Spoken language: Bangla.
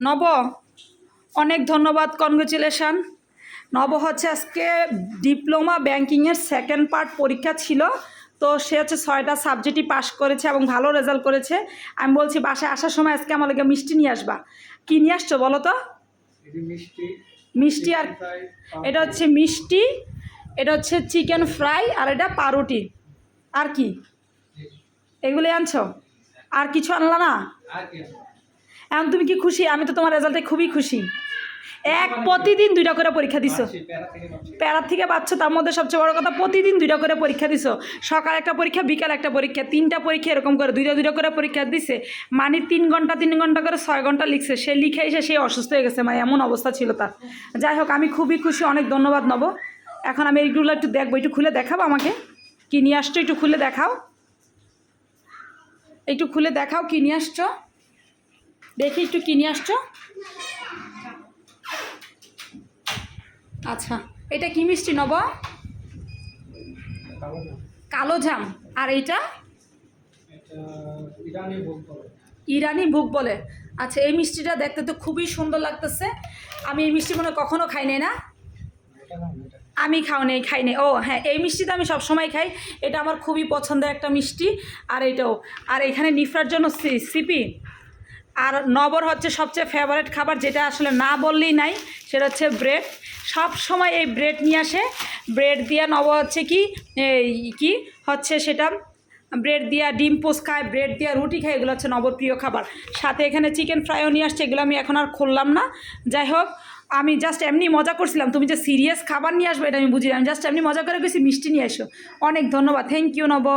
নব, অনেক ধন্যবাদ, কনগ্রেচুলেশন। নব হচ্ছে আজকে ডিপ্লোমা ব্যাংকিংয়ের সেকেন্ড পার্ট পরীক্ষা ছিল, তো সে হচ্ছে 6টা সাবজেক্টই পাশ করেছে এবং ভালো রেজাল্ট করেছে। আমি বলছি বাসায় আসার সময় আজকে আমার লাগে মিষ্টি নিয়ে আসবা। কী নিয়ে আসছো বলো তো? মিষ্টি আর এটা হচ্ছে মিষ্টি, এটা হচ্ছে চিকেন ফ্রাই, আর এটা পাউরুটি। আর কি এগুলোই আনছো? আর কিছু আনলা না? এখন তুমি কি খুশি? আমি তো তোমার রেজাল্টে খুবই খুশি। প্রতিদিন 2টা করে পরীক্ষা দিছো, প্যারার থেকে পাচ্ছ। তার মধ্যে সবচেয়ে বড় কথা, প্রতিদিন 2টা করে পরীক্ষা দিছো। সকাল একটা পরীক্ষা, বিকাল একটা পরীক্ষা, 3টা পরীক্ষা এরকম করে 2টা করে পরীক্ষা দিছে। মানে 3 ঘন্টা 3 ঘন্টা করে 6 ঘন্টা লিখছে। সে লিখে এসে সে অসুস্থ হয়ে গেছে, মানে এমন অবস্থা ছিল তার। যাই হোক, আমি খুবই খুশি, অনেক ধন্যবাদ নব। এখন আমি এইগুলো একটু দেখবো, একটু খুলে দেখাবো আমাকে কী নিয়ে আসছো? একটু খুলে দেখাও, একটু খুলে দেখাও কী নিয়ে আসছো, দেখি একটু কী নিয়ে আসছো। আচ্ছা, এটা কি মিষ্টি নব? কালো জাম। আর এইটা ইরানি ভোগ বলে। আচ্ছা, এই মিষ্টিটা দেখতে তো খুবই সুন্দর লাগতেছে। আমি এই মিষ্টি মনে কখনো খাই নাই। না, আমি খাই নেই। ও হ্যাঁ, এই মিষ্টিটা আমি সবসময় খাই। এটা আমার খুবই পছন্দের একটা মিষ্টি। আর এইটাও। আর এখানে নিফরার জন্য সিপি। আর নবর হচ্ছে সবচেয়ে ফেভারিট খাবার, যেটা আসলে না বললেই নাই, সেটা হচ্ছে ব্রেড। সব সময় এই ব্রেড নিয়ে আসে। ব্রেড দিয়া নব হচ্ছে কি হচ্ছে সেটা, ব্রেড দিয়া ডিম পোস্ট খায়, ব্রেড দিয়া রুটি খায়, এগুলো হচ্ছে নবর প্রিয় খাবার। সাথে এখানে চিকেন ফ্রাইও নিয়ে আসছে, এগুলো আমি এখন আর খুললাম না। যাই হোক, আমি জাস্ট এমনি মজা করছিলাম। তুমি যে সিরিয়াস খাবার নিয়ে আসবে এটা আমি বুঝি, আমি জাস্ট এমনি মজা করে গেছি মিষ্টি নিয়ে এসো। অনেক ধন্যবাদ, থ্যাংক ইউ নব।